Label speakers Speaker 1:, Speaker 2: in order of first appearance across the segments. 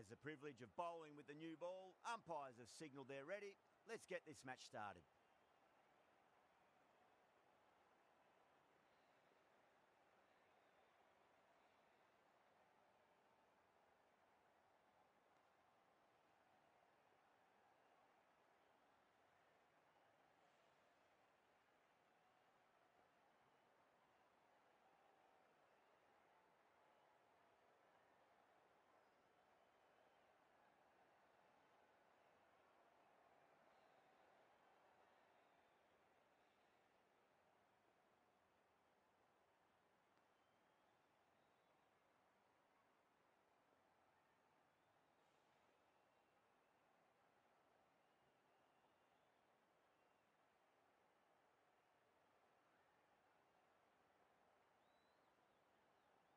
Speaker 1: has the privilege of bowling with the new ball. Umpires have signalled they're ready. Let's get this match started.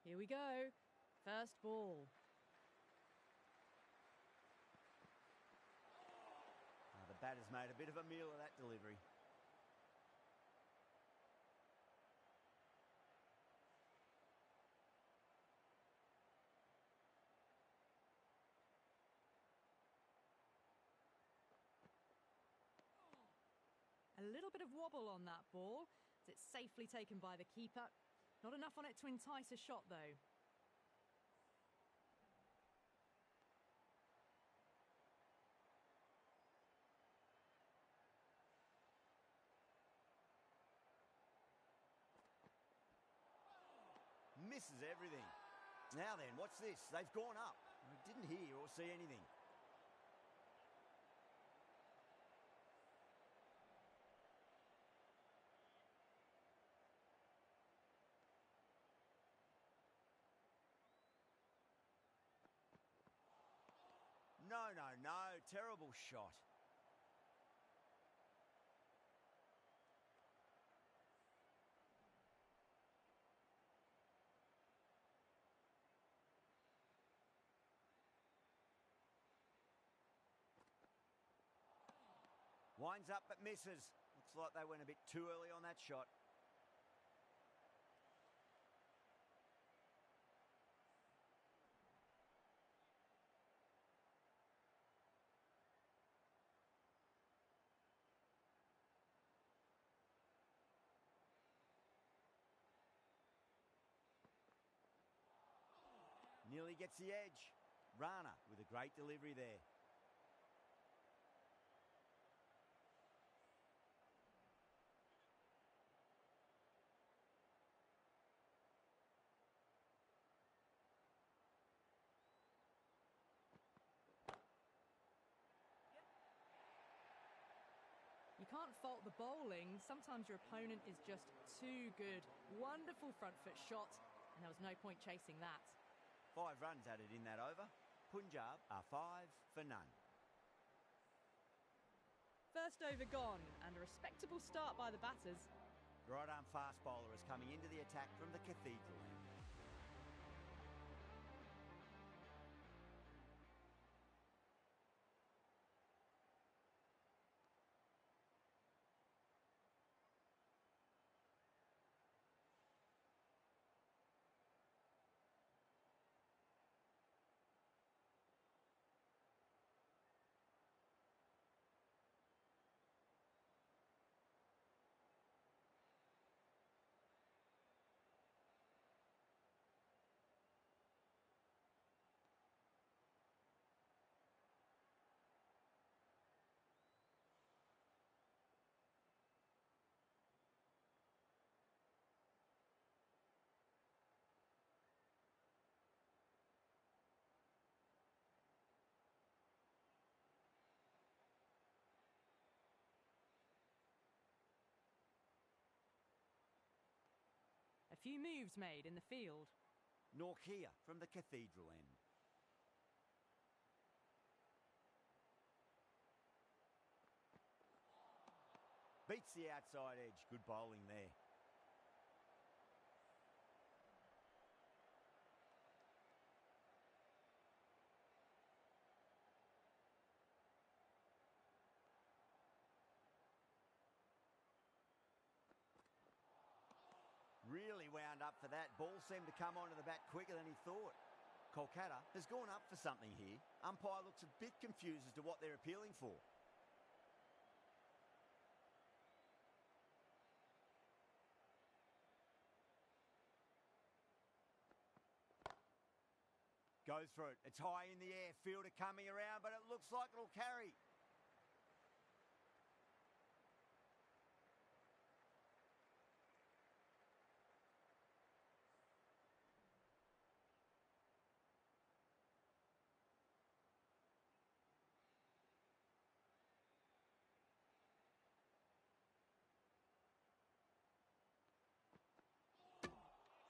Speaker 2: Here we go. First ball.
Speaker 1: The batter's made a bit of a meal of that delivery.
Speaker 2: A little bit of wobble on that ball, as it's safely taken by the keeper. Not enough on it to entice a shot, though.
Speaker 1: Misses everything. Now then, what's this? They've gone up. I didn't hear or see anything. No. Terrible shot. Winds up but misses. Looks like they went a bit too early on that shot. Nearly gets the edge. Rana with a great delivery there.
Speaker 2: You can't fault the bowling. Sometimes your opponent is just too good. Wonderful front foot shot, and there was no point chasing that.
Speaker 1: 5 runs added in that over. Punjab are 5 for none.
Speaker 2: First over gone, and a respectable start by the batters.
Speaker 1: The right arm fast bowler is coming into the attack from the Cathedral end.
Speaker 2: A few moves made in the field.
Speaker 1: Norkia from the Cathedral end. Beats the outside edge. Good bowling there. Really wound up for that. Ball seemed to come onto the bat quicker than he thought. Kolkata has gone up for something here. Umpire looks a bit confused as to what they're appealing for. Goes for it. It's high in the air. Fielder coming around, but it looks like it'll carry.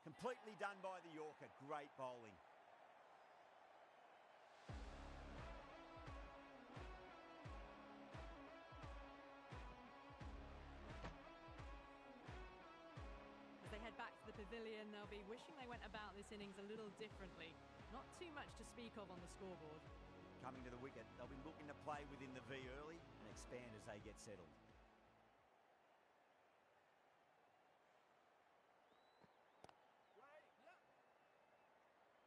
Speaker 1: Completely done by the Yorker. Great bowling.
Speaker 2: As they head back to the pavilion, they'll be wishing they went about this innings a little differently. Not too much to speak of on the scoreboard.
Speaker 1: Coming to the wicket, they'll be looking to play within the V early and expand as they get settled.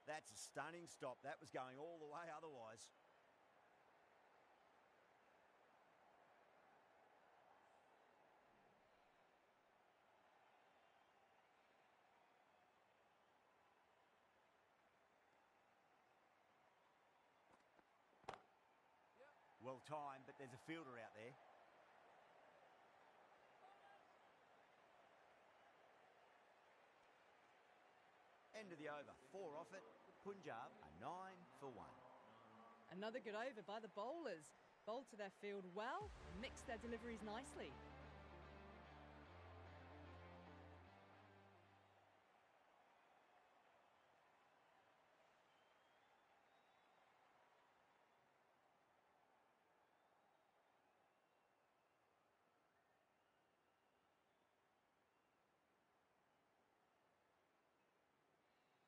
Speaker 1: That's a stunning stop. That was going all the way otherwise. Well timed, but there's a fielder out there. End of the over. 4 off it. Punjab are 9 for 1.
Speaker 2: Another good over by the bowlers. Bowled to their field well, mixed their deliveries nicely.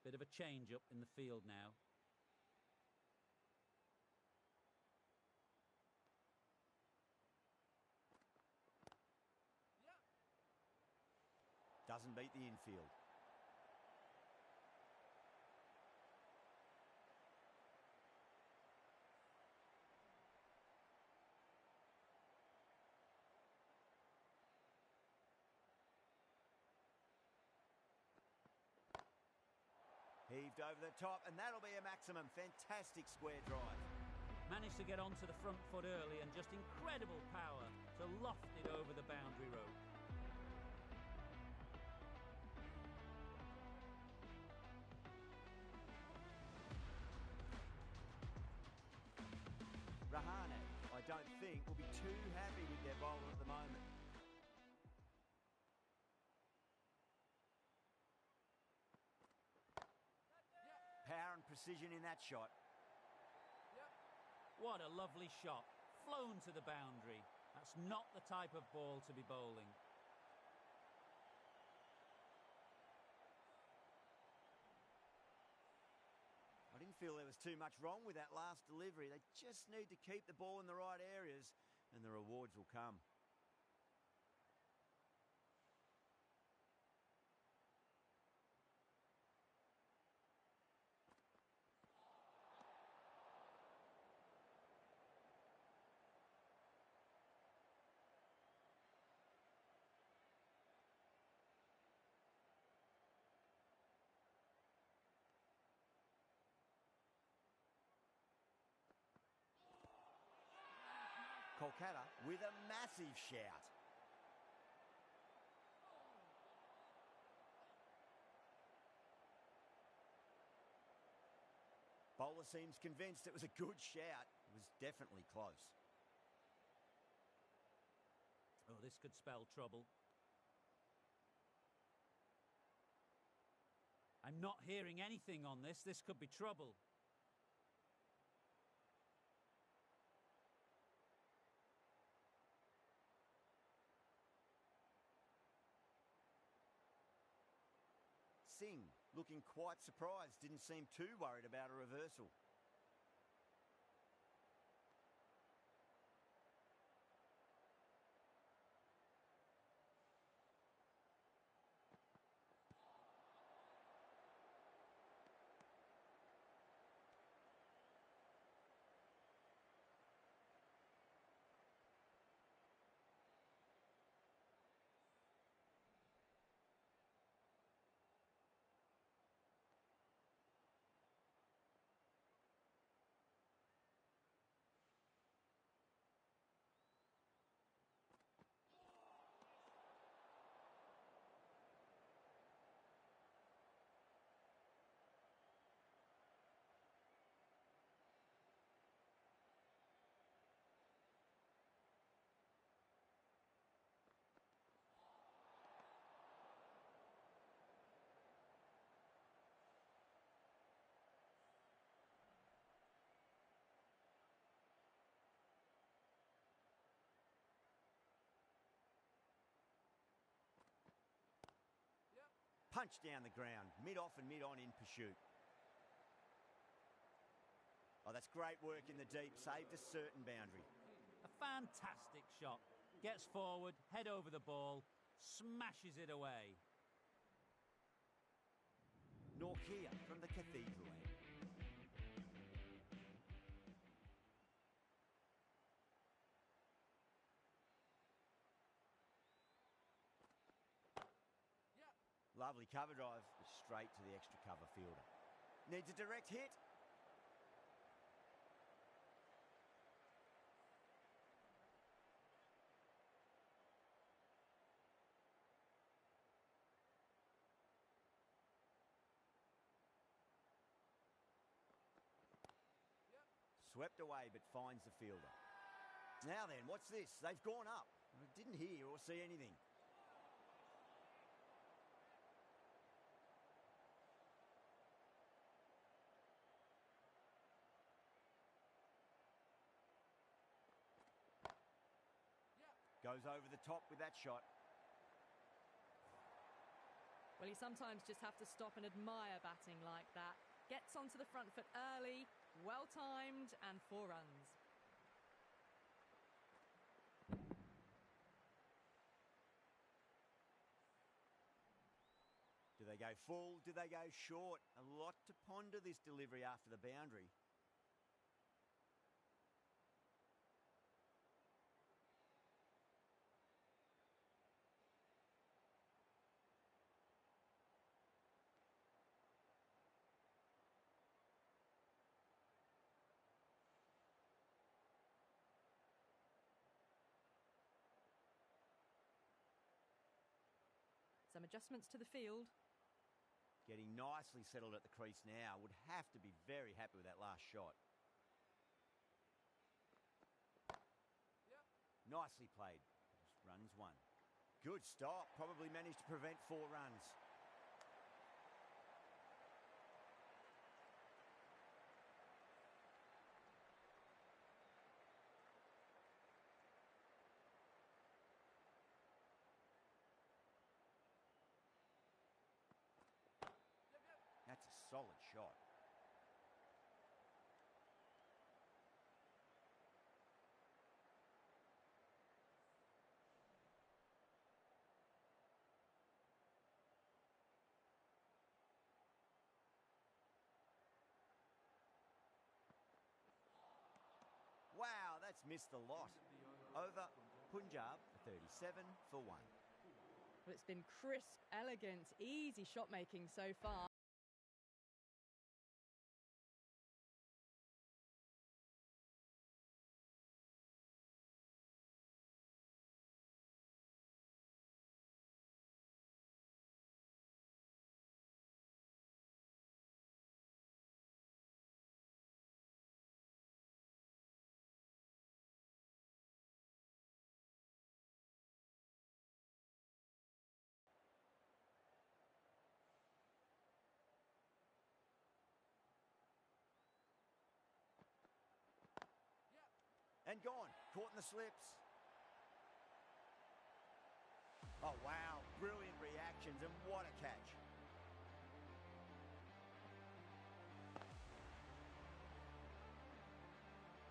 Speaker 3: Bit of a change up in the field now.
Speaker 1: Doesn't beat the infield. Heaved over the top, and that'll be a maximum. Fantastic square drive.
Speaker 3: Managed to get onto the front foot early and just incredible power to loft it over the boundary rope.
Speaker 1: Rahane, I don't think, will be too happy with their bowler at the moment. Power and precision in that shot.
Speaker 3: What a lovely shot. Flown to the boundary. That's not the type of ball to be bowling.
Speaker 1: I didn't feel there was too much wrong with that last delivery. They just need to keep the ball in the right areas and the rewards will come. Kolkata with a massive shout. Bowler seems convinced it was a good shout. It was definitely close.
Speaker 3: Oh, this could spell trouble. I'm not hearing anything on this. This could be trouble.
Speaker 1: Singh looking quite surprised, didn't seem too worried about a reversal. punched down the ground, mid-off and mid-on in pursuit. Oh, that's great work in the deep, saved a certain boundary.
Speaker 3: A fantastic shot. Gets forward, head over the ball, smashes it away.
Speaker 1: Kkr from the Cathedral end. Lovely cover drive, straight to the extra cover fielder. Needs a direct hit. Swept away, but finds the fielder. Now then, what's this? They've gone up. I didn't hear or see anything. Goes over the top with that shot.
Speaker 2: Well, you sometimes just have to stop and admire batting like that. Gets onto the front foot early, well-timed, and 4 runs.
Speaker 1: Do they go full? Do they go short? A lot to ponder this delivery after the boundary.
Speaker 2: Some adjustments to the field.
Speaker 1: Getting nicely settled at the crease now. Would have to be very happy with that last shot. Nicely played. Just runs 1. Good stop. Probably managed to prevent 4 runs. That's a solid shot. Wow, that's missed the lot. Over Punjab, 37 for 1.
Speaker 2: Well, it's been crisp, elegant, easy shot making so far.
Speaker 1: And gone. Caught in the slips. Oh, wow. Brilliant reactions, and what a catch.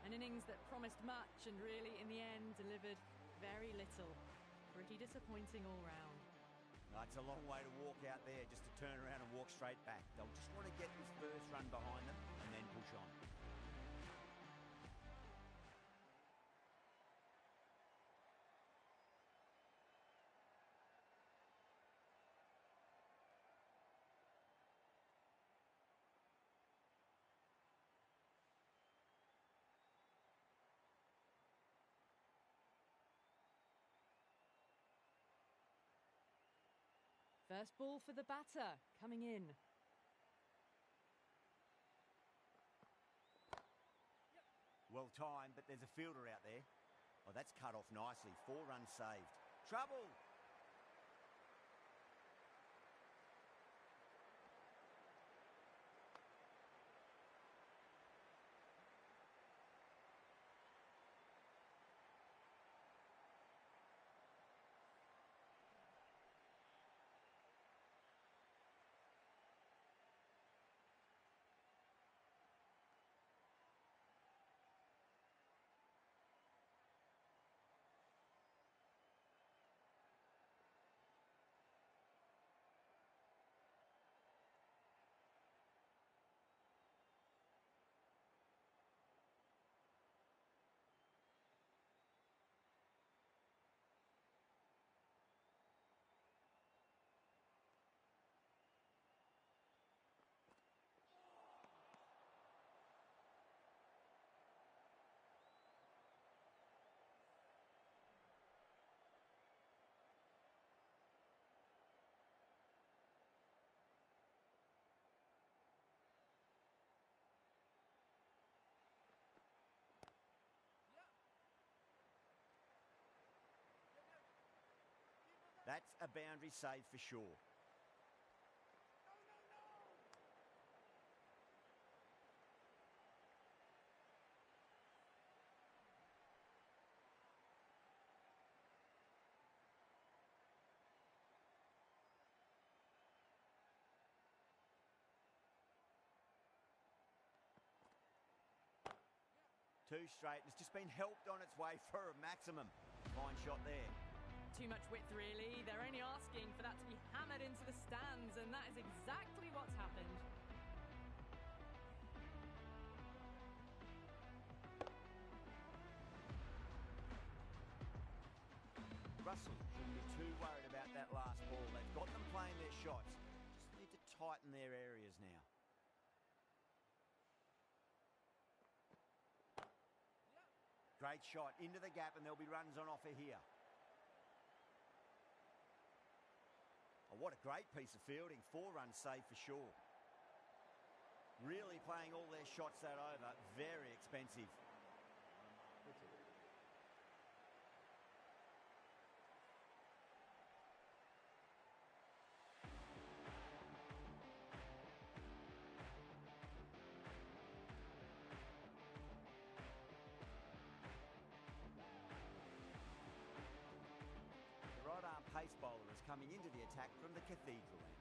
Speaker 2: An innings that promised much and really, in the end, delivered very little. Pretty disappointing all round.
Speaker 1: That's a long way to walk out there just to turn around and walk straight back. They'll just want to get this first run behind them and then push on.
Speaker 2: First ball for the batter, coming in.
Speaker 1: Well timed, but there's a fielder out there. Oh, that's cut off nicely. 4 runs saved. Trouble! That's a boundary save for sure. Two straight, and it's just been helped on its way for a maximum. Fine shot there.
Speaker 2: Too much width, really. They're only asking for that to be hammered into the stands, and that is exactly what's happened.
Speaker 1: Russell shouldn't be too worried about that last ball. They've got them playing their shots. Just need to tighten their areas now. Great shot into the gap, and there'll be runs on offer here. Oh, what a great piece of fielding. 4 runs saved for sure. Really playing all their shots that over. Very expensive. Right-arm pace bowler is coming into the attack from the Cathedral end.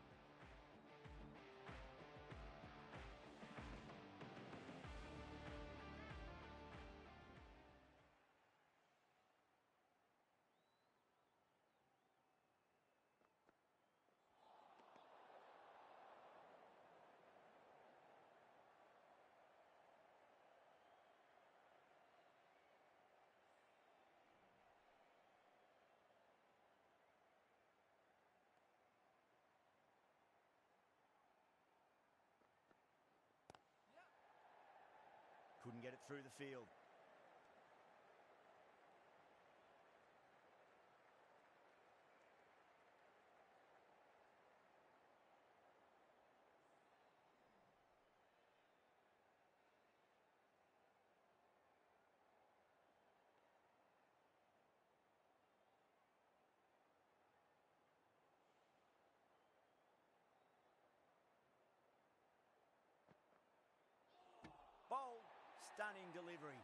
Speaker 1: Couldn't get it through the field. Bowl. Stunning delivery.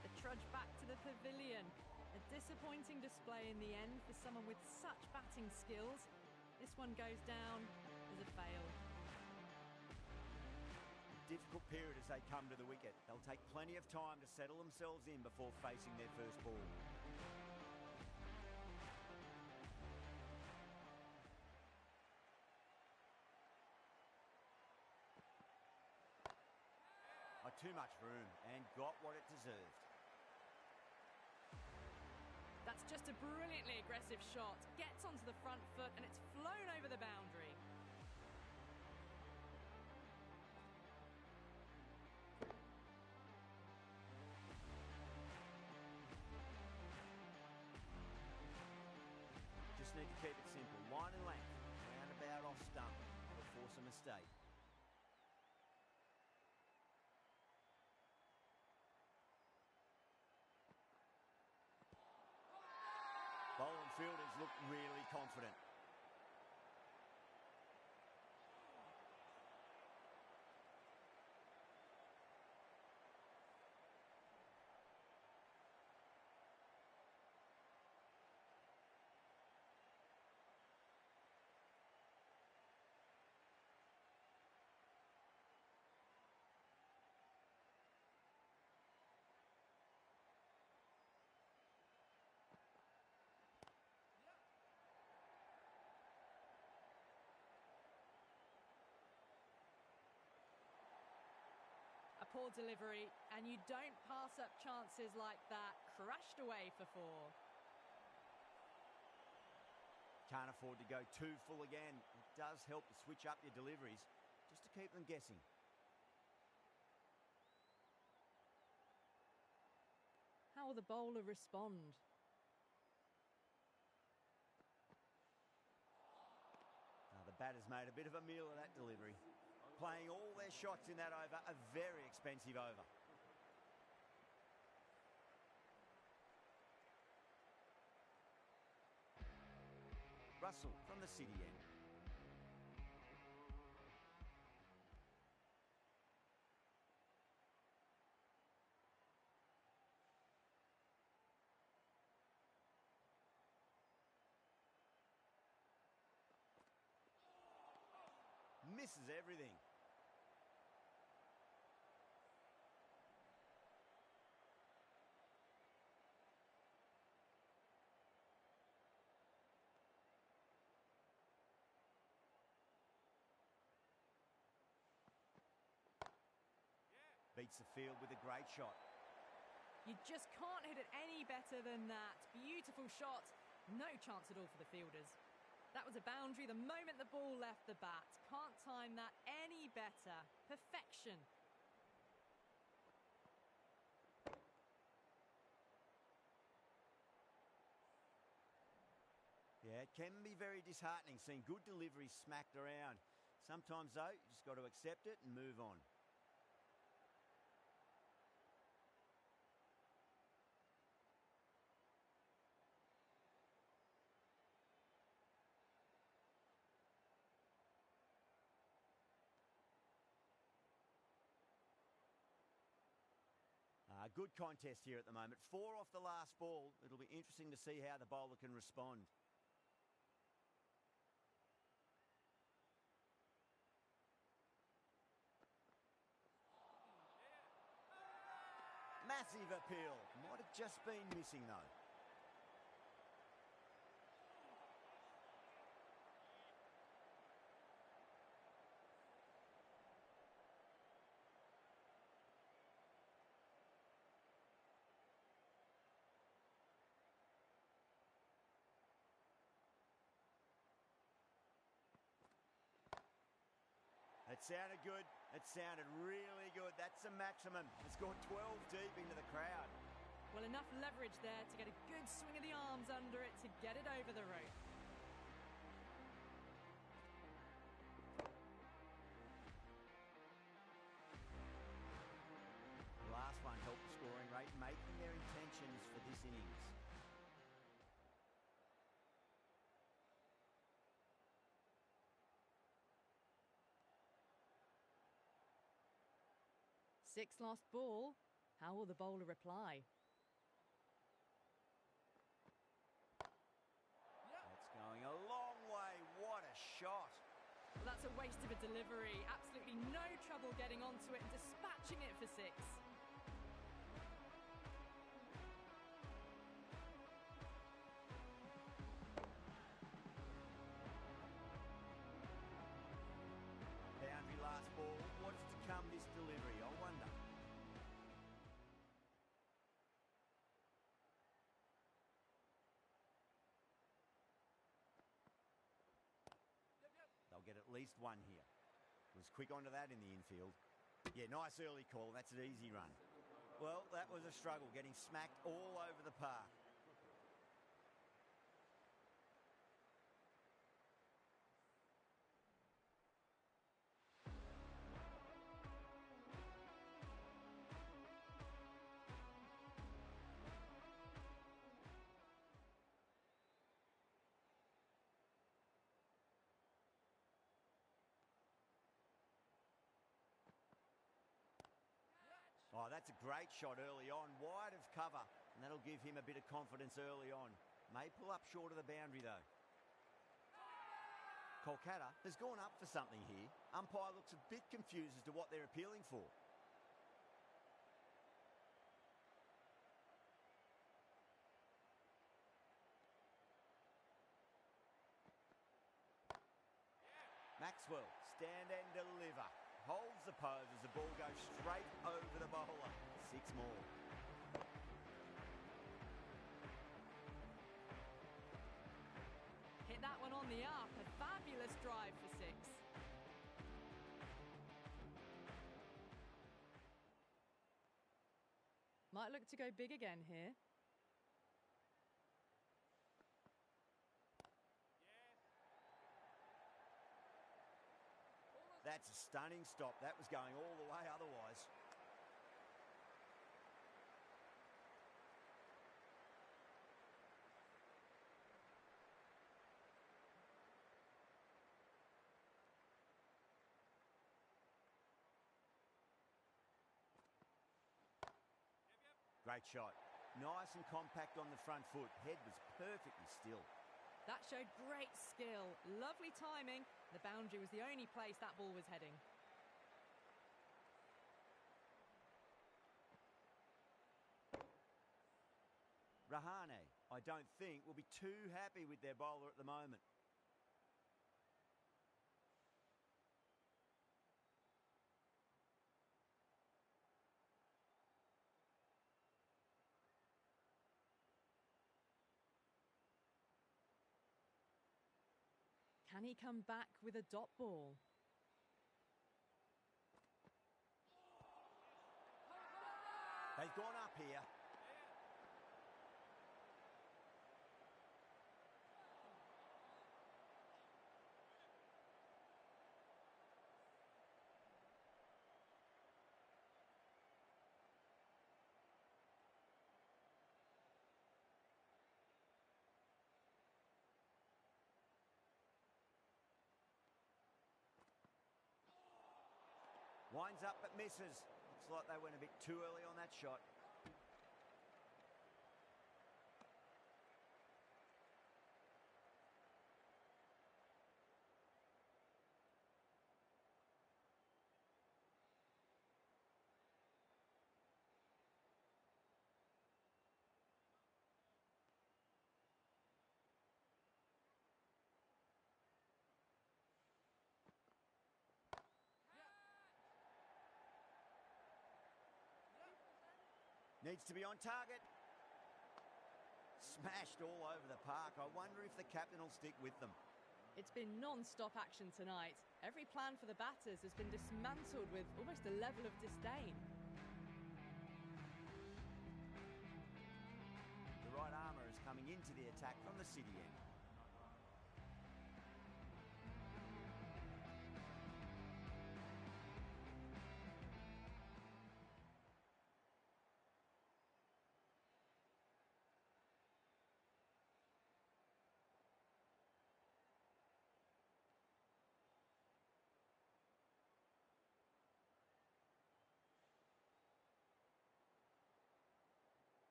Speaker 2: The trudge back to the pavilion. A disappointing display in the end for someone with such batting skills. This one goes down as a fail.
Speaker 1: Difficult period as they come to the wicket. They'll take plenty of time to settle themselves in before facing their first ball. Too much room and got what it deserved.
Speaker 2: That's just a brilliantly aggressive shot. Gets onto the front foot and it's flown over the boundary.
Speaker 1: Just need to keep it simple. Line and length. Roundabout off stump. Will force a mistake. Bowling fielders look really confident.
Speaker 2: Poor delivery, and you don't pass up chances like that. Crashed away for 4.
Speaker 1: Can't afford to go too full again. It does help to switch up your deliveries just to keep them guessing.
Speaker 2: How will the bowler respond?
Speaker 1: Batters made a bit of a meal of that delivery. Playing all their shots in that over, a very expensive over. Russell from the city end. Misses everything. Beats the field with a great shot.
Speaker 2: You just can't hit it any better than that. Beautiful shot. No chance at all for the fielders. That was a boundary the moment the ball left the bat. Can't time that any better. Perfection.
Speaker 1: Yeah, it can be very disheartening seeing good deliveries smacked around. Sometimes, though, you just got to accept it and move on. Good contest here at the moment. 4 off the last ball. It'll be interesting to see how the bowler can respond. Massive appeal. Might have just been missing though. It sounded good. It sounded really good. That's the maximum. It's gone 12 deep into the crowd.
Speaker 2: Well, enough leverage there to get a good swing of the arms under it to get it over the rope.
Speaker 1: The last one helped the scoring rate, making their intentions for this innings.
Speaker 2: Sixth last ball. How will the bowler reply?
Speaker 1: That's going a long way. What a shot.
Speaker 2: Well, that's a waste of a delivery. Absolutely no trouble getting onto it and dispatching it for 6.
Speaker 1: Boundary last ball. What's to come this delivery? I wonder. They'll get at least one here. Was quick onto that in the infield. Yeah, nice early call. That's an easy run. Well, that was a struggle, getting smacked all over the park. Oh, that's a great shot early on, wide of cover, and that'll give him a bit of confidence early on. May pull up short of the boundary, though. Kolkata has gone up for something here. Umpire looks a bit confused as to what they're appealing for. Maxwell, stand and deliver. Holds the pose as the ball goes straight over the bowler. 6 more.
Speaker 2: Hit that one on the up. A fabulous drive for 6. Might look to go big again here.
Speaker 1: That's a stunning stop. That was going all the way otherwise. Great shot. Nice and compact on the front foot. Head was perfectly still.
Speaker 2: That showed great skill. Lovely timing. The boundary was the only place that ball was heading.
Speaker 1: YaG-Na, I don't think, will be too happy with their bowler at the moment.
Speaker 2: Can he come back with a dot ball?
Speaker 1: They've gone up here. Winds up but misses. Looks like they went a bit too early on that shot. Needs to be on target. Smashed all over the park. I wonder if the captain will stick with them.
Speaker 2: It's been non-stop action tonight. Every plan for the batters has been dismantled with almost a level of disdain.
Speaker 1: The right armour is coming into the attack from the city end.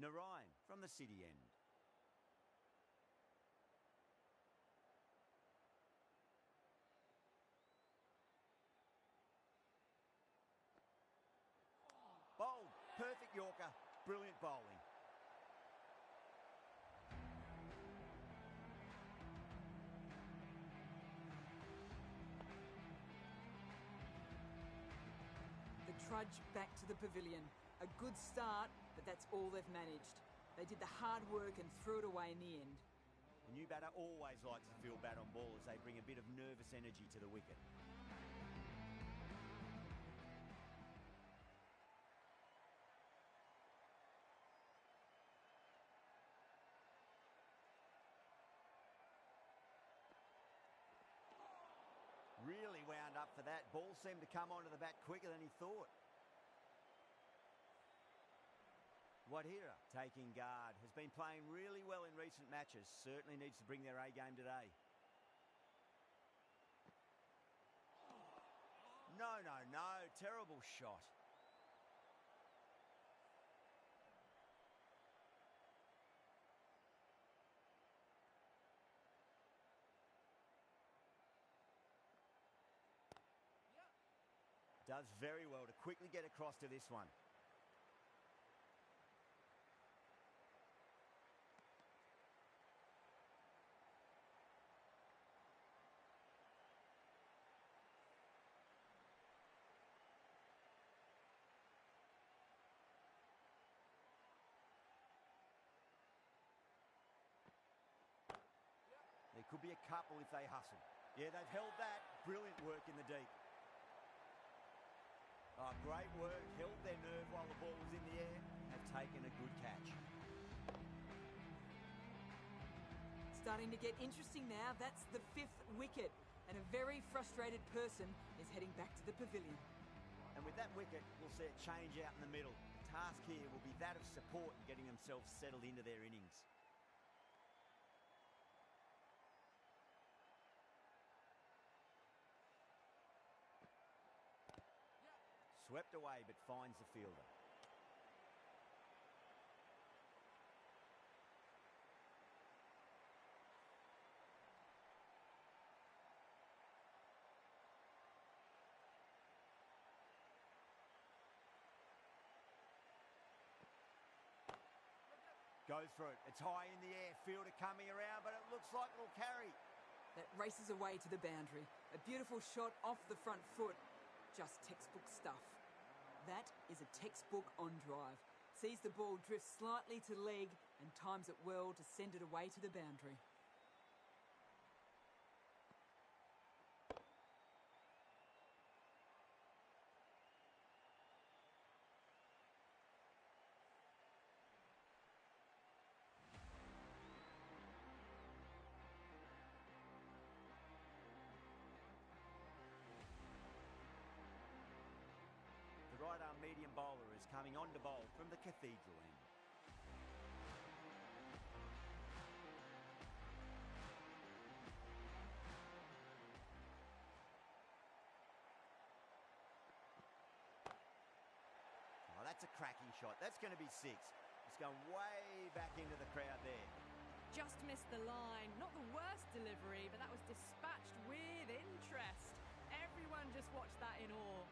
Speaker 1: Narayan from the city end. Bowled. Perfect Yorker. Brilliant bowling.
Speaker 4: The trudge back to the pavilion. A good start, but that's all they've managed. They did the hard work and threw it away in the end.
Speaker 1: A new batter always likes to feel bat on ball as they bring a bit of nervous energy to the wicket. Really wound up for that. Ball seemed to come onto the bat quicker than he thought. YaG-Na, taking guard, has been playing really well in recent matches. Certainly needs to bring their A game today. No. Terrible shot. Does very well to quickly get across to this one. There could be a couple if they hustle. Yeah, they've held that. Brilliant work in the deep. Oh, great work. Held their nerve while the ball was in the air. Have taken a good catch.
Speaker 4: starting to get interesting now. That's the 5th wicket, and a very frustrated person is heading back to the pavilion.
Speaker 1: And with that wicket, we'll see a change out in the middle. The task here will be that of support and getting themselves settled into their innings. Swept away, but finds the fielder. Goes for it. It's high in the air. Fielder coming around, but it looks like it'll carry.
Speaker 4: That races away to the boundary. A beautiful shot off the front foot. Just textbook stuff. That is a textbook on drive. Sees the ball drift slightly to leg and times it well to send it away to the boundary.
Speaker 1: The right-arm medium bowler is coming on to bowl from the cathedral end. Oh, that's a cracking shot. That's going to be 6. It's going way back into the crowd there.
Speaker 2: Just missed the line. Not the worst delivery, but that was dispatched with interest. Everyone just watched that in awe.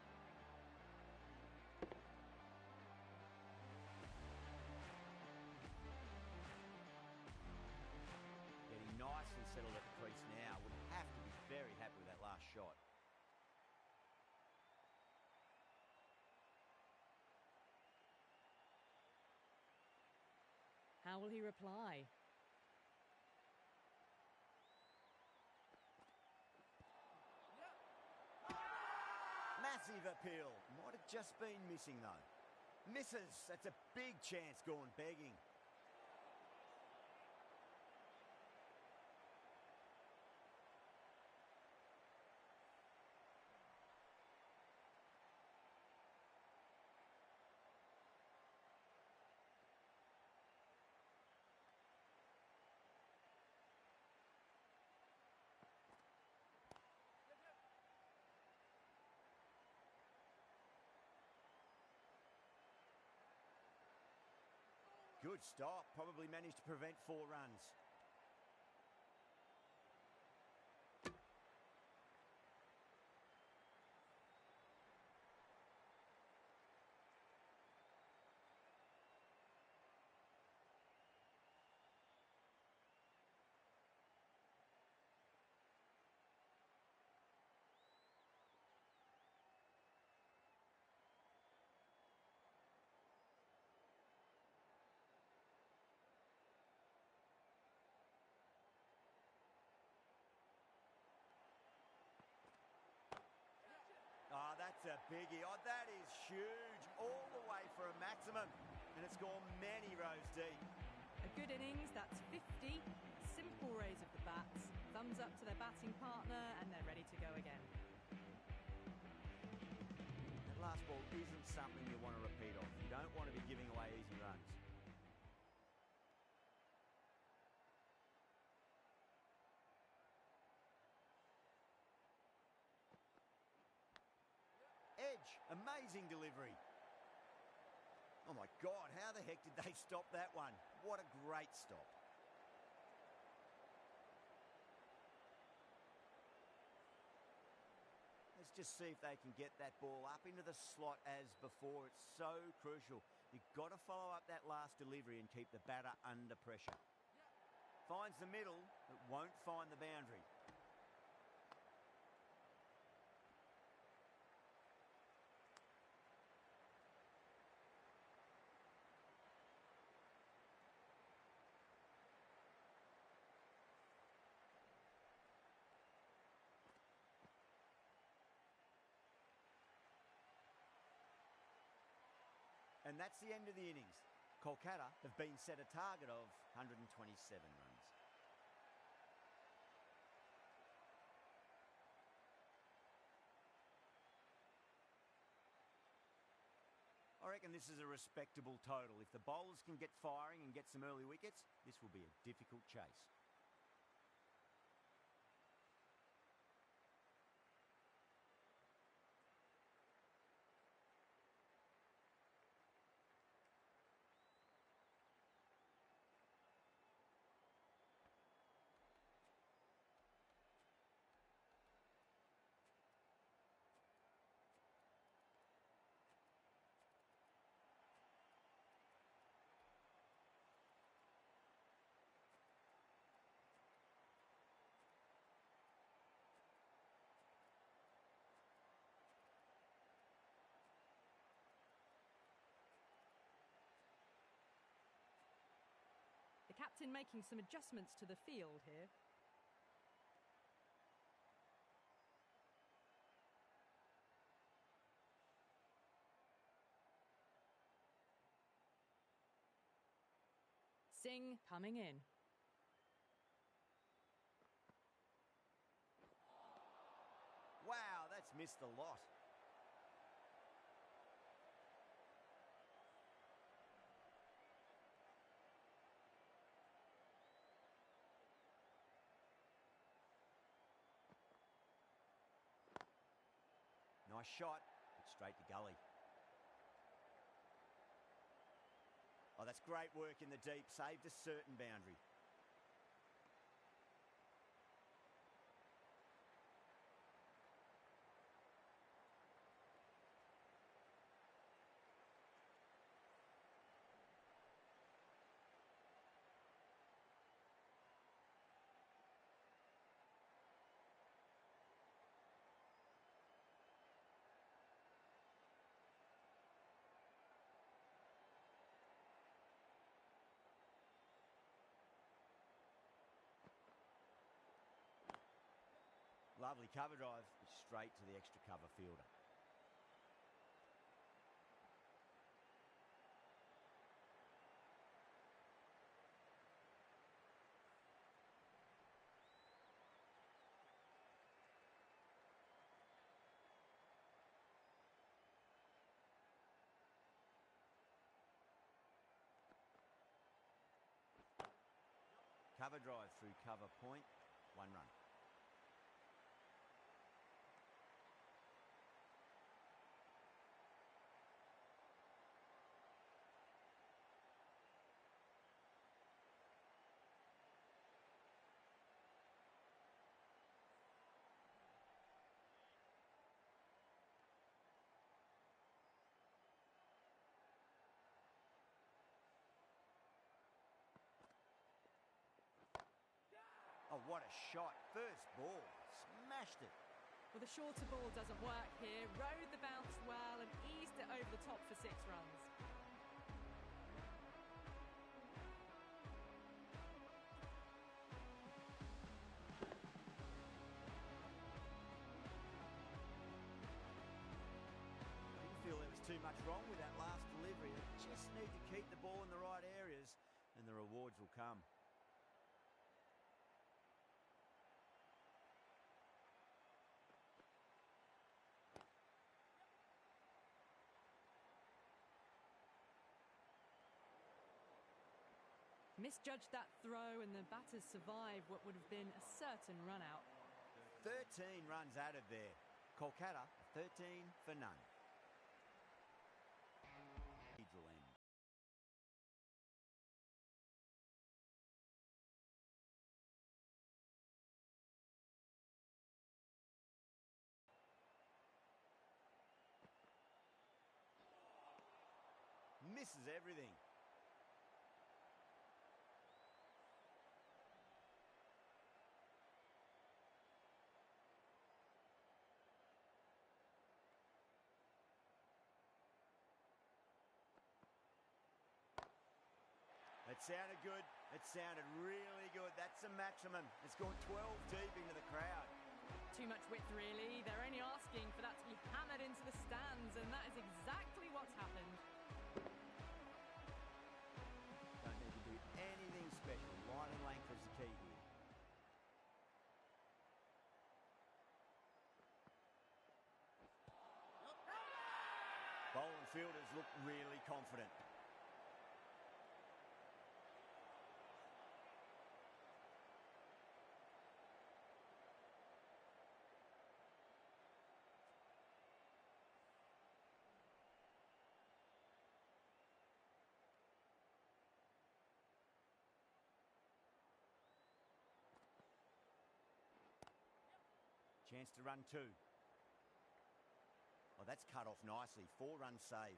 Speaker 1: Getting nice and settled at the crease now. Would have to be very happy with that last shot.
Speaker 2: How will he reply?
Speaker 1: Massive appeal. Might have just been missing though. Misses. That's a big chance gone begging. Good stop. Probably managed to prevent 4 runs. Oh, that's a biggie. Oh, that is huge. All the way for a maximum. And it's gone many rows deep.
Speaker 2: A good innings, that's 50. Simple raise of the bats. Thumbs up to their batting partner, and they're ready to go again.
Speaker 1: That last ball isn't something you want to repeat off. You don't want to be giving away easy runs. Edge, amazing delivery. Oh my God, how the heck did they stop that one? What a great stop. Let's just see if they can get that ball up into the slot as before. It's so crucial. You've got to follow up that last delivery and keep the batter under pressure. Finds the middle, but won't find the boundary. And that's the end of the innings. Kolkata have been set a target of 127 runs. reckon this is a respectable total. If the bowlers can get firing and get some early wickets, this will be a difficult chase.
Speaker 2: The captain making some adjustments to the field here. Singh coming in.
Speaker 1: Wow, that's missed a lot. Nice shot, but straight to gully. Oh, that's great work in the deep. Saved a certain boundary. Lovely cover drive, straight to the extra cover fielder. Cover drive through cover point, 1 run. Oh, what a shot. First ball. Smashed it.
Speaker 2: Well, the shorter ball doesn't work here. Rode the bounce well and eased it over the top for 6 runs.
Speaker 1: Didn't feel there was too much wrong with that last delivery. They just need to keep the ball in the right areas and the rewards will come.
Speaker 2: Misjudged that throw and the batters survived what would have been a certain run out.
Speaker 1: 13 runs out of there. Kolkata, 13 for none. Cathedral end. Misses everything. It sounded good. It sounded really good. That's the maximum. It's gone 12 deep into the crowd.
Speaker 2: Too much width, really. They're only asking for that to be hammered into the stands, and that is exactly what's happened.
Speaker 1: Don't need to do anything special. Line and length is the key here. Bowling fielders look really confident. Chance to run two. Oh, that's cut off nicely. 4 runs saved.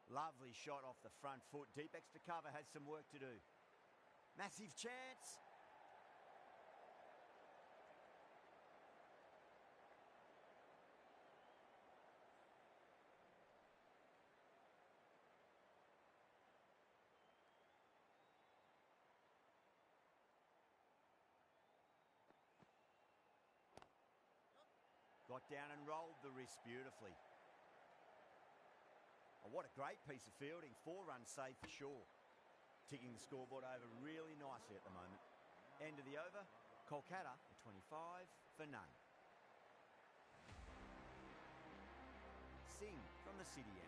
Speaker 1: Lovely shot off the front foot. Deep extra cover has some work to do. Massive chance. Got down and rolled the wrist beautifully. Oh, what a great piece of fielding. 4 runs saved for sure. Ticking the scoreboard over really nicely at the moment. End of the over. Kolkata, 25 for none. Singh from the city end.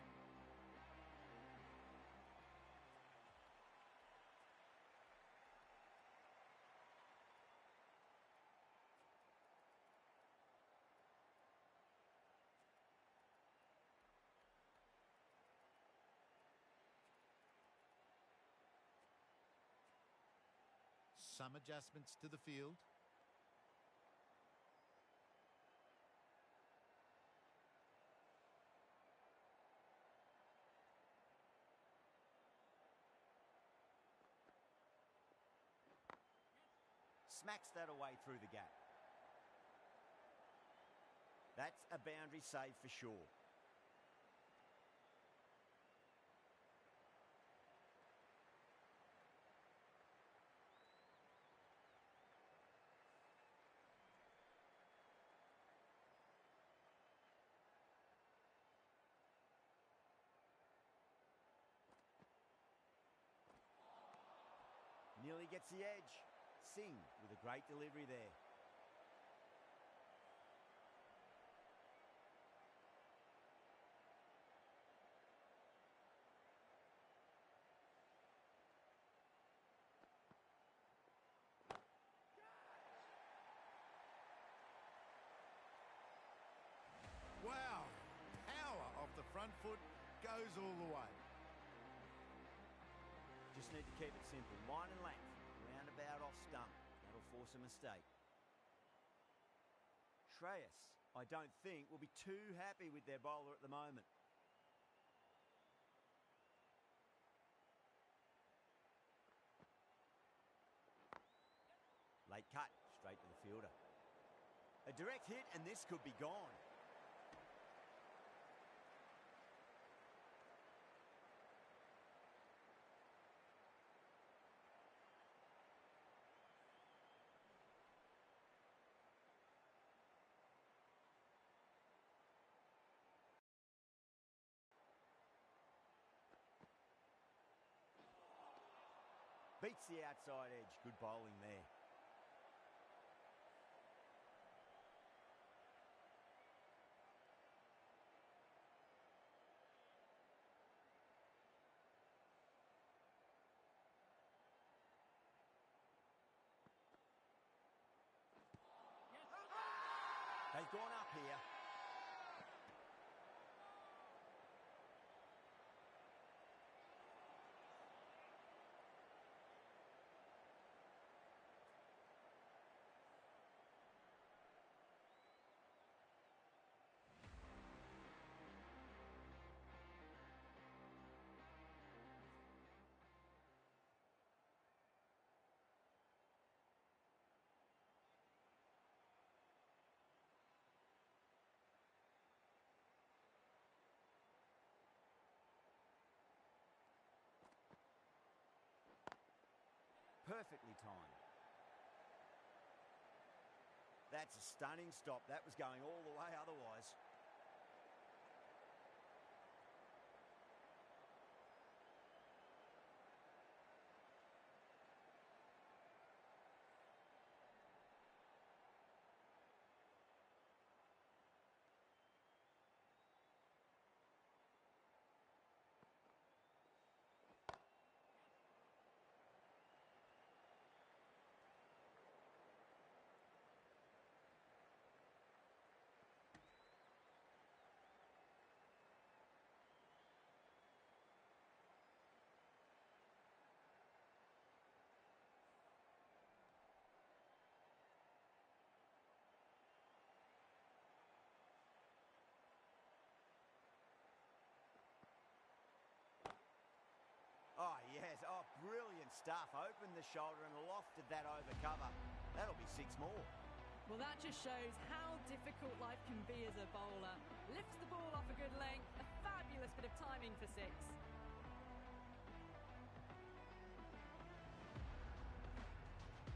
Speaker 5: Some adjustments to the field.
Speaker 1: Smacks that away through the gap. That's a boundary save for sure. Nearly gets the edge. Singh with a great delivery there.
Speaker 5: Wow! Power off the front foot goes all the way.
Speaker 1: Just need to keep it simple. Line and length. Roundabout off stump. That'll force a mistake. Shreyas, I don't think, will be too happy with their bowler at the moment. Late cut, straight to the fielder. A direct hit and this could be gone. Beats the outside edge. Good bowling there. They've gone up here. Perfectly timed. That's a stunning stop. That was going all the way otherwise. Oh, yes. Oh, brilliant stuff. Opened the shoulder and lofted that over cover. That'll be 6 more.
Speaker 2: Well, that just shows how difficult life can be as a bowler. Lifts the ball off a good length. A fabulous bit of timing for 6.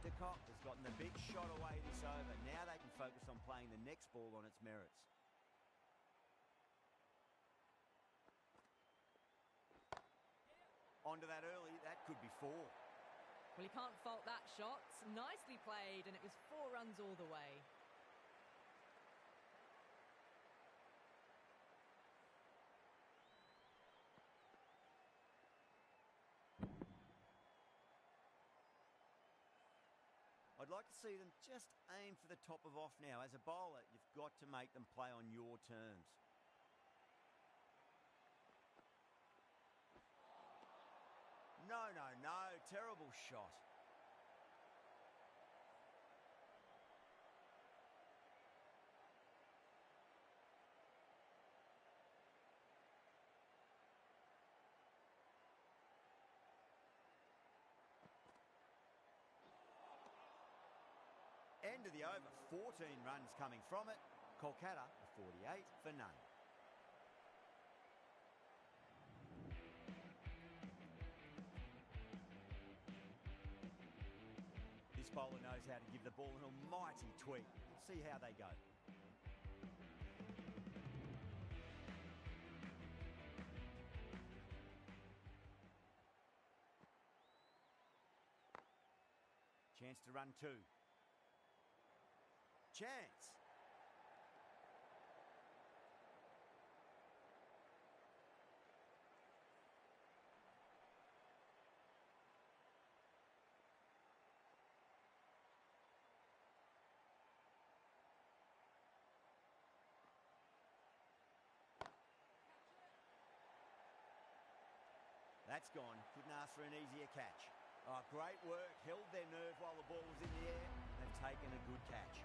Speaker 1: De Kock has gotten the big shot away this over. Now they can focus on playing the next ball on its merits. Onto that early, that could be 4.
Speaker 2: Well, you can't fault that shot. Nicely played, and it was 4 runs all the way.
Speaker 1: I'd like to see them just aim for the top of off now. As a bowler, you've got to make them play on your terms. No, no, no. Terrible shot. End of the over. 14 runs coming from it. Kolkata, a 48 for none. This bowler knows how to give the ball an almighty tweak. See how they go. Chance to run 2. Chance. That's gone. Couldn't ask for an easier catch. Oh, great work. Held their nerve while the ball was in the air. They've taken a good catch.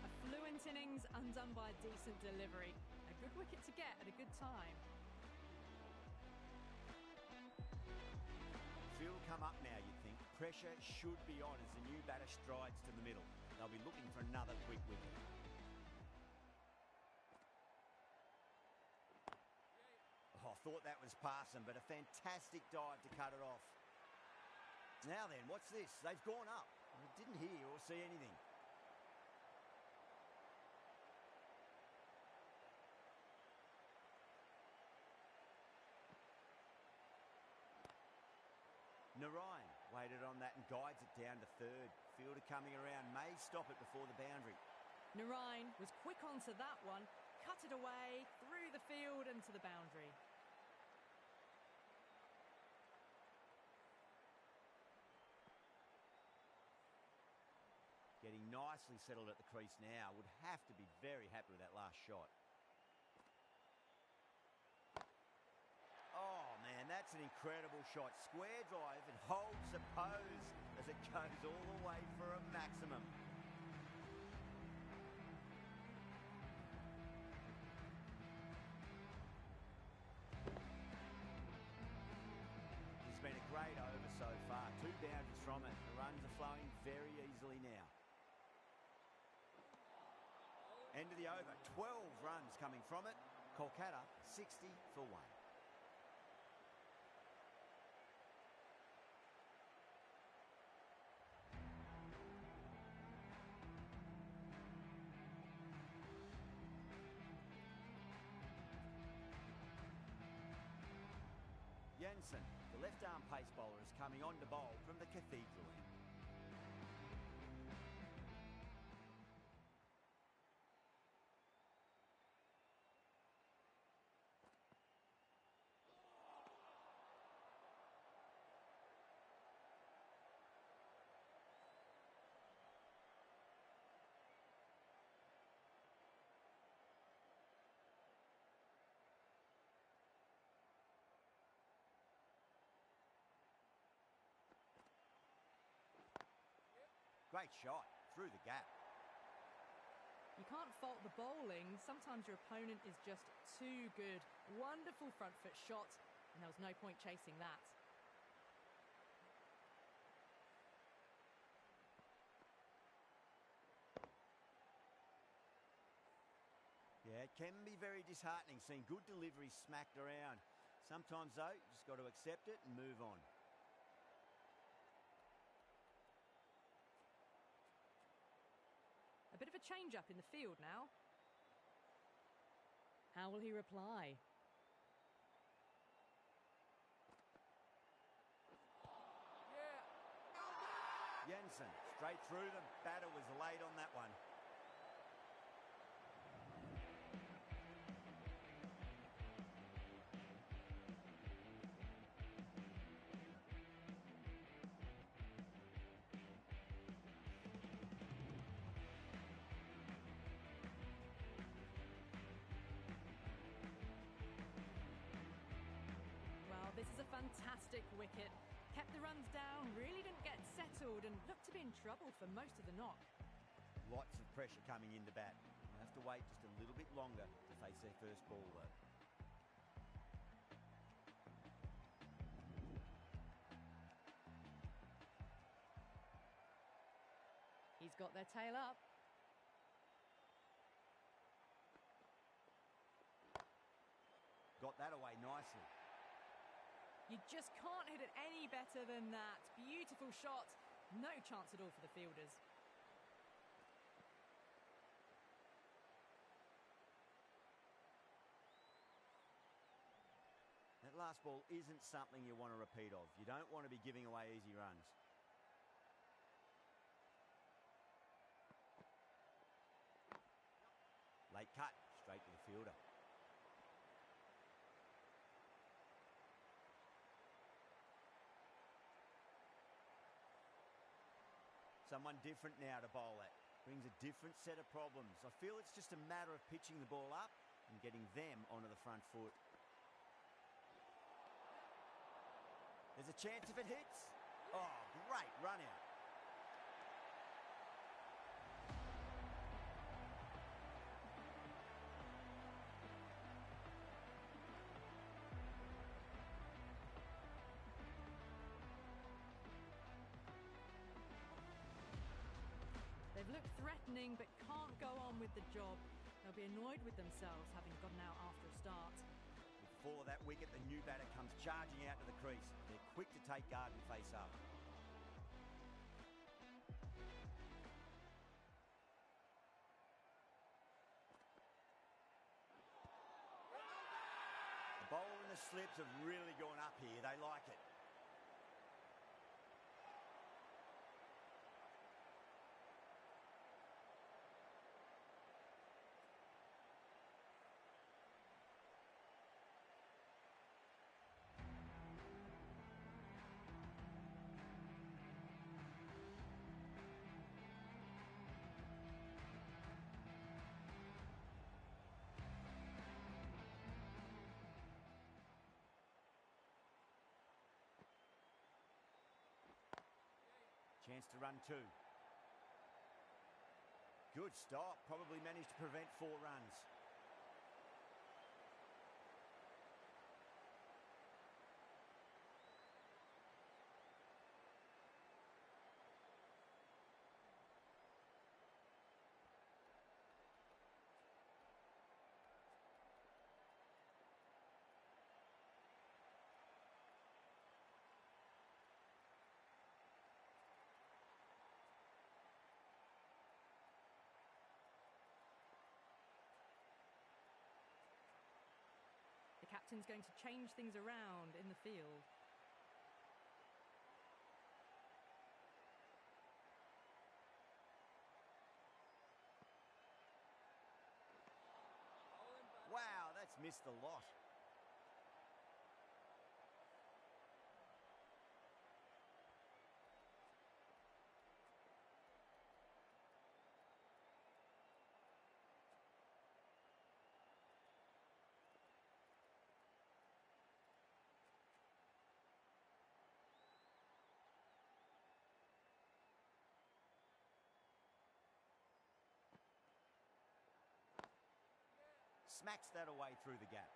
Speaker 2: A fluent innings undone by a decent delivery. A good wicket to get at a good time.
Speaker 1: Field come up now, you'd think. Pressure should be on as the new batter strides to the middle. They'll be looking for another quick wicket. Oh, thought that was passing, but a fantastic dive to cut it off. Now then, what's this? They've gone up. I didn't hear or see anything. Narayan waited on that and guides it down to 3rd. Fielder coming around may stop it before the boundary.
Speaker 2: Narayan was quick onto that one, cut it away, through the field and to the boundary.
Speaker 1: Getting nicely settled at the crease now. Would have to be very happy with that last shot. Oh, man, that's an incredible shot. Square drive and holds the pose as it goes all the way for a maximum. It's been a great over so far. 2 boundaries from from it. The runs are flowing very easily now. End of the over. 12 runs coming from it. Kolkata 60 for 1. Jensen, the left-arm pace bowler, is coming on to bowl from the Cathedral end. Great shot, through the gap.
Speaker 2: You can't fault the bowling. Sometimes your opponent is just too good. Wonderful front foot shot, and there was no point chasing that.
Speaker 1: Yeah, it can be very disheartening seeing good delivery smacked around. Sometimes, though, you just got to accept it and move on.
Speaker 2: A bit of a change-up in the field now. How will he reply?
Speaker 1: Jensen, straight through them. Batter was late on that one.
Speaker 2: This is a fantastic wicket. Kept the runs down, really didn't get settled, and looked to be in trouble for most of the knock.
Speaker 1: Lots of pressure coming into bat. They'll have to wait just a little bit longer to face their first ball, though.
Speaker 2: He's got their tail up.
Speaker 1: Got that away nicely.
Speaker 2: You just can't hit it any better than that. Beautiful shot. No chance at all for the fielders.
Speaker 1: That last ball isn't something you want to repeat of. You don't want to be giving away easy runs. Late cut, straight to the fielder. Someone different now to bowl at. Brings a different set of problems. I feel it's just a matter of pitching the ball up and getting them onto the front foot. There's a chance if it hits. Oh, great run out.
Speaker 2: They've looked threatening but can't go on with the job. They'll be annoyed with themselves having gotten out after a start.
Speaker 1: Before that wicket, the new batter comes charging out to the crease. They're quick to take guard and face up. The bowler and the slips have really gone up here. They like it. Chance to run two. Good stop. Probably managed to prevent 4 runs.
Speaker 2: captain's going to change things around in the field.
Speaker 1: Wow, that's missed a lot. Smacks that away through the gap.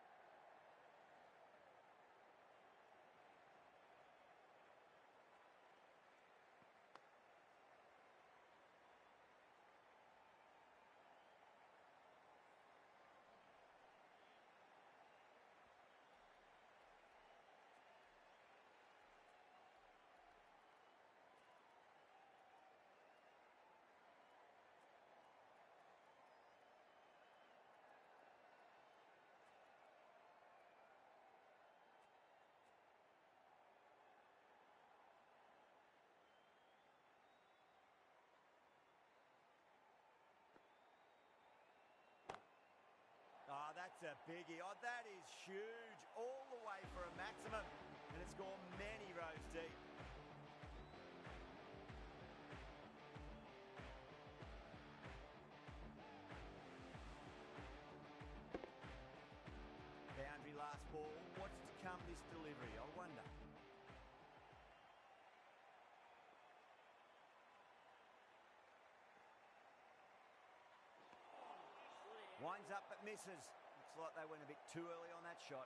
Speaker 1: Oh, that's a biggie. Oh, that is huge. All the way for a maximum. And it's gone many rows deep. Boundary last ball. What's to come this delivery, I wonder. Winds up but misses. Looks like they went a bit too early on that shot.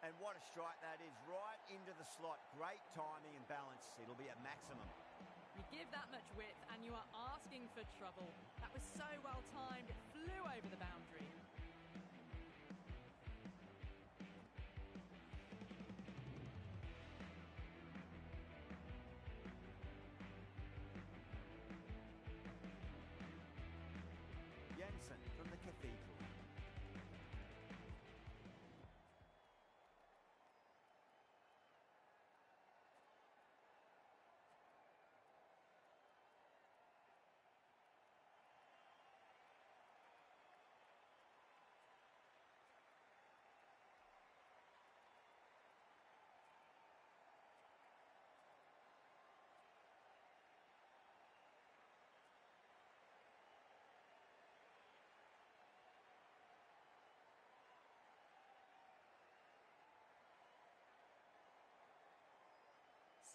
Speaker 1: And what a strike that is, right into the slot. Great timing and balance. It'll be a maximum.
Speaker 2: You give that much width and you are asking for trouble. That was so well timed, it flew over the boundary.
Speaker 1: From the Cathedral.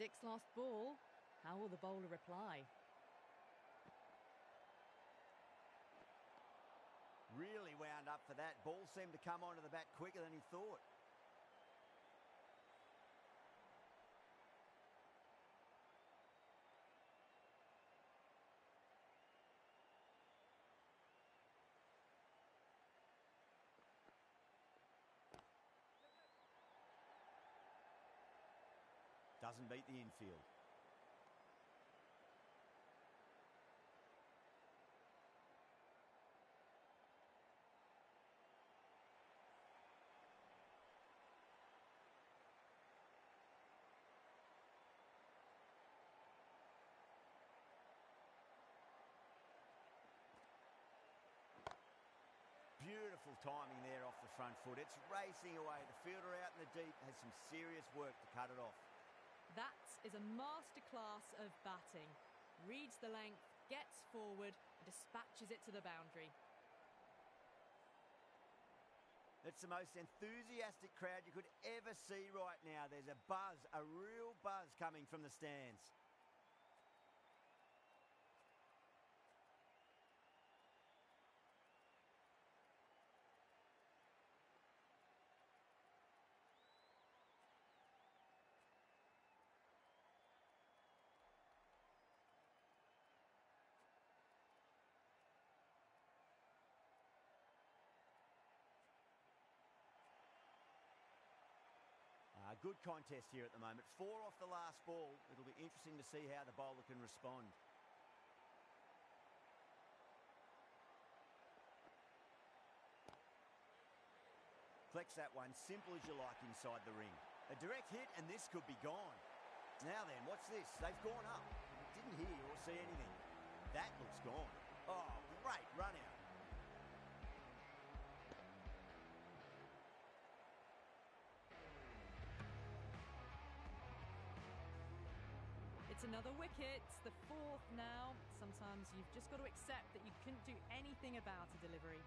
Speaker 2: Six lost ball. How will the bowler reply?
Speaker 1: Really wound up for that. Ball seemed to come onto the bat quicker than he thought. Doesn't beat the infield. Beautiful timing there off the front foot. It's racing away. The fielder out in the deep has some serious work to cut it off.
Speaker 2: That is a masterclass of batting. Reads the length, gets forward, and dispatches it to the boundary.
Speaker 1: It's the most enthusiastic crowd you could ever see right now. There's a buzz, a real buzz coming from the stands. good contest here at the moment. 4 off the last ball. It'll be interesting to see how the bowler can respond. Flex that one, simple as you like inside the ring. A direct hit and this could be gone. Now then, what's this? They've gone up. Didn't hear or see anything. That looks gone. Oh, great run out.
Speaker 2: It's another wicket, the 4th now. Sometimes you've just got to accept that you couldn't do anything about a delivery.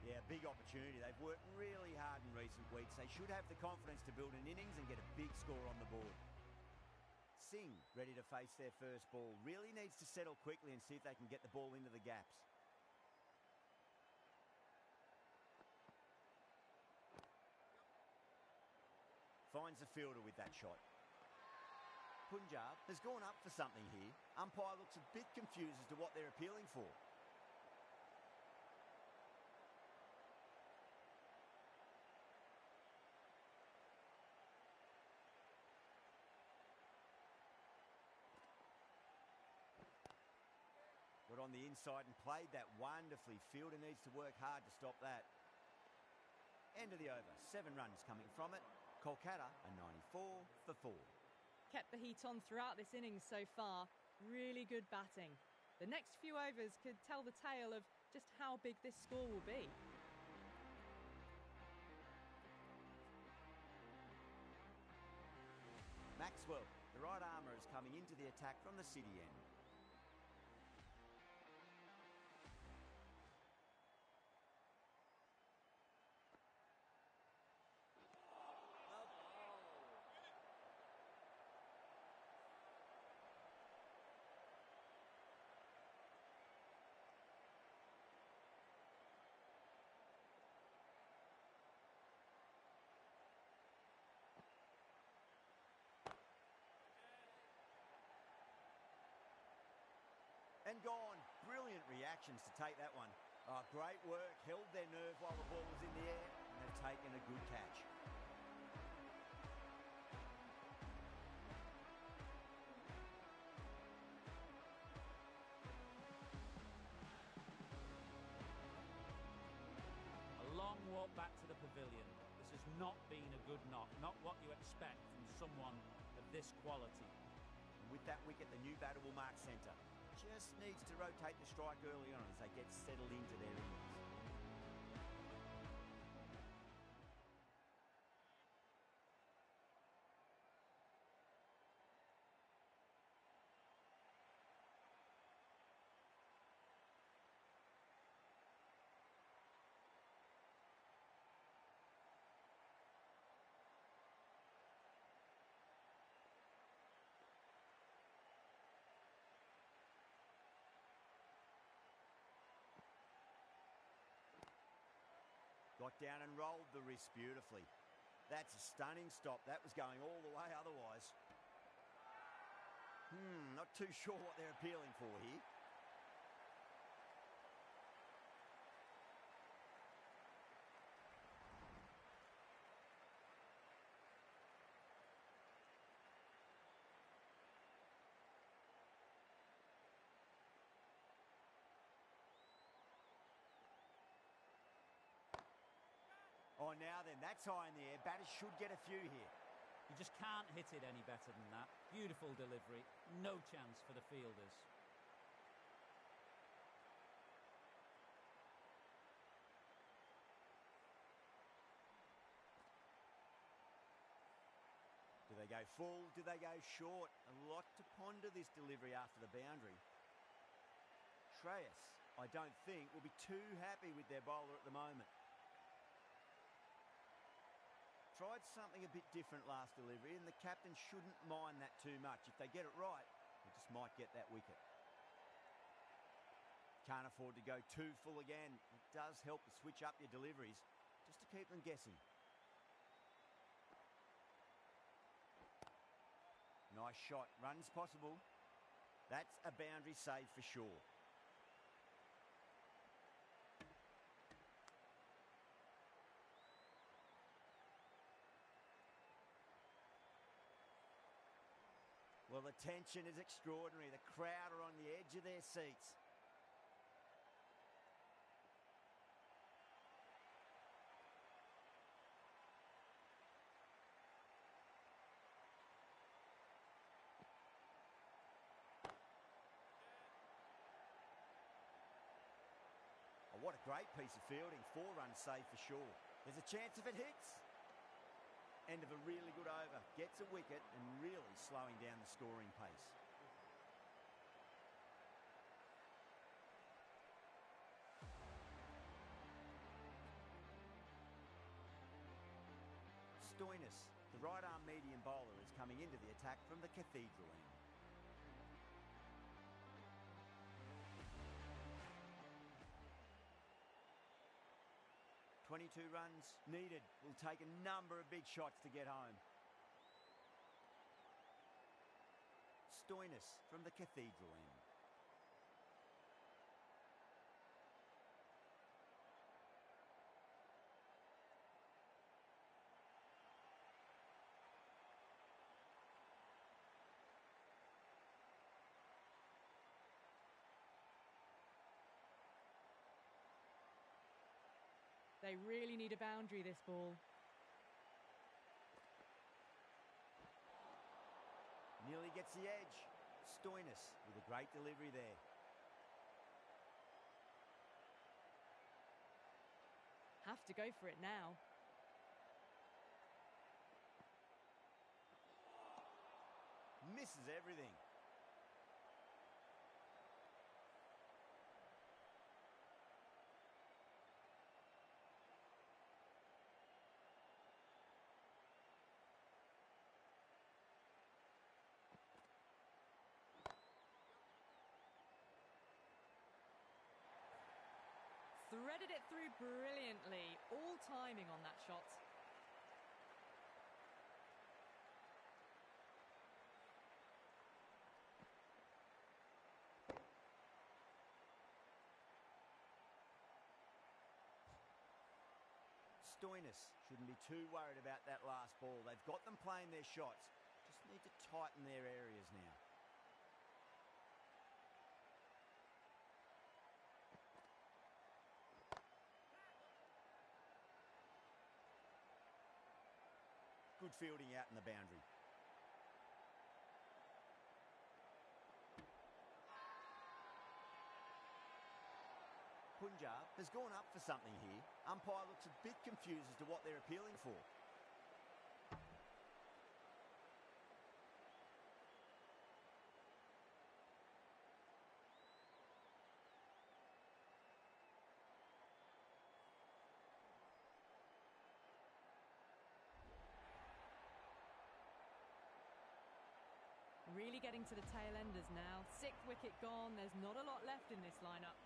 Speaker 1: Yeah, big opportunity. They've worked really hard in recent weeks. They should have the confidence to build an innings and get a big score on the board. Singh, ready to face their first ball. Really needs to settle quickly and see if they can get the ball into the gaps. Finds the fielder with that shot. Punjab has gone up for something here. Umpire looks a bit confused as to what they're appealing for. Got on the inside and played that wonderfully. Fielder needs to work hard to stop that. End of the over. 7 runs coming from it. Kolkata a 94 for 4.
Speaker 2: Kept the heat on throughout this innings so far. Really good batting. The next few overs could tell the tale of just how big this score will be.
Speaker 1: Maxwell, the right armour, is coming into the attack from the city end. And gone. Brilliant reactions to take that one. Oh, great work. Held their nerve while the ball was in the air, and they've taken a good catch.
Speaker 3: A long walk back to the pavilion. This has not been a good knock. Not what you expect from someone of this quality.
Speaker 1: And with that wicket, the new batter will mark centre. Just needs to rotate the strike early on as they get settled into their innings. Got down and rolled the wrist beautifully. That's a stunning stop. That was going all the way otherwise. Not too sure what they're appealing for here. Oh, now then, that's high in the air. Batters should get a few here.
Speaker 3: You just can't hit it any better than that. Beautiful delivery. No chance for the fielders.
Speaker 1: Do they go full? Do they go short? A lot to ponder this delivery after the boundary. Shreyas, I don't think, will be too happy with their bowler at the moment. Tried something a bit different last delivery, and the captain shouldn't mind that too much. If they get it right, they just might get that wicket. Can't afford to go too full again. It does help to switch up your deliveries, just to keep them guessing. Nice shot. Runs possible. That's a boundary save for sure. tension is extraordinary. The crowd are on the edge of their seats. Oh, what a great piece of fielding. 4 runs saved for sure. There's a chance if it hits. End of a really good over. Gets a wicket and really slowing down the scoring pace. Stoinis, the right-arm medium bowler, is coming into the attack from the Cathedral end. "22 runs needed. Will take a number of big shots to get home." Stoinis from the Cathedral end.
Speaker 2: They really need a boundary, this ball.
Speaker 1: Nearly gets the edge. Stoinis with a great delivery there.
Speaker 2: Have to go for it now.
Speaker 1: Misses everything.
Speaker 2: Threaded it through brilliantly. All timing on that shot.
Speaker 1: Stoinis shouldn't be too worried about that last ball. They've got them playing their shots. Just need to tighten their areas now. Good fielding out in the boundary. Punjab has gone up for something here. Umpire looks a bit confused as to what they're appealing for.
Speaker 2: Really getting to the tail enders now. 6th wicket gone. There's not a lot left in this lineup.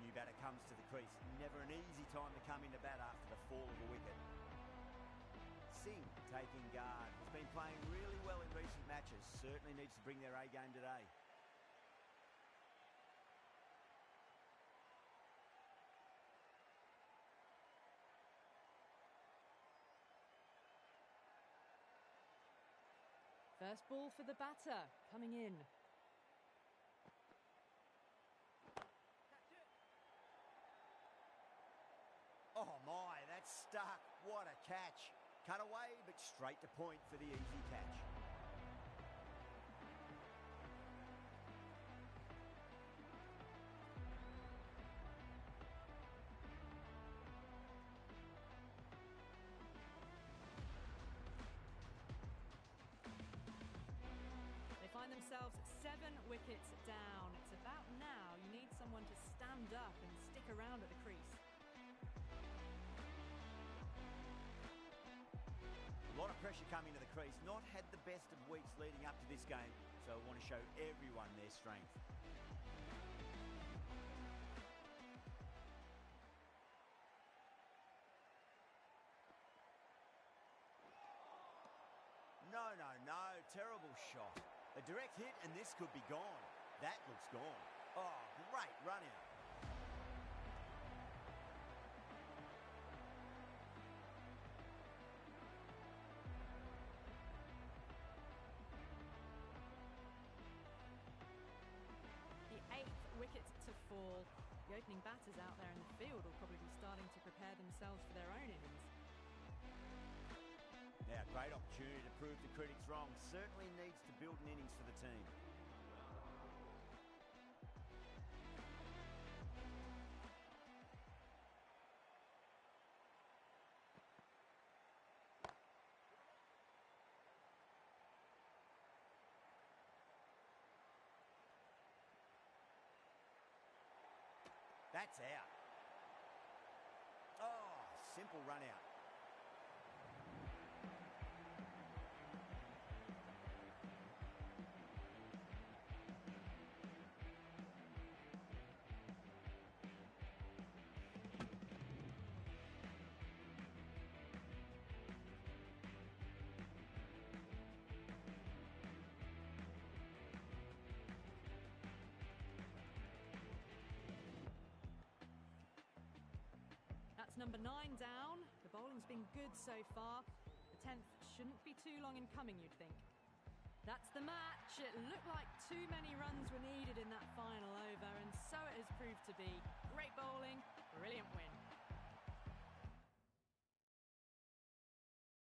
Speaker 1: New batter comes to the crease. Never an easy time to come into bat after the fall of a wicket. Singh taking guard. Has been playing really well in recent matches. Certainly needs to bring their A game today.
Speaker 2: First ball for the batter, coming in.
Speaker 1: Oh my, that's stuck. What a catch. Cut away, but straight to point for the easy catch.
Speaker 2: They find themselves 7 wickets down. It's about now you need someone to stand up and stick around at the crease.
Speaker 1: A lot of pressure coming to the crease. Not had the best of weeks leading up to this game, so I want to show everyone their strength. No, no, no. Terrible shot. A direct hit and this could be gone. That looks gone. Oh, great run out.
Speaker 2: ball. The opening batters out there in the field will probably be starting to prepare themselves for their own innings.
Speaker 1: Now, great opportunity to prove the critics wrong. Certainly needs to build an innings for the team. That's out. Oh, simple run out.
Speaker 2: That's number 9 down. The bowling's been good so far. The 10th shouldn't be too long in coming, you'd think. That's the match. It looked like too many runs were needed in that final over, and so it has proved to be. Great bowling, brilliant win.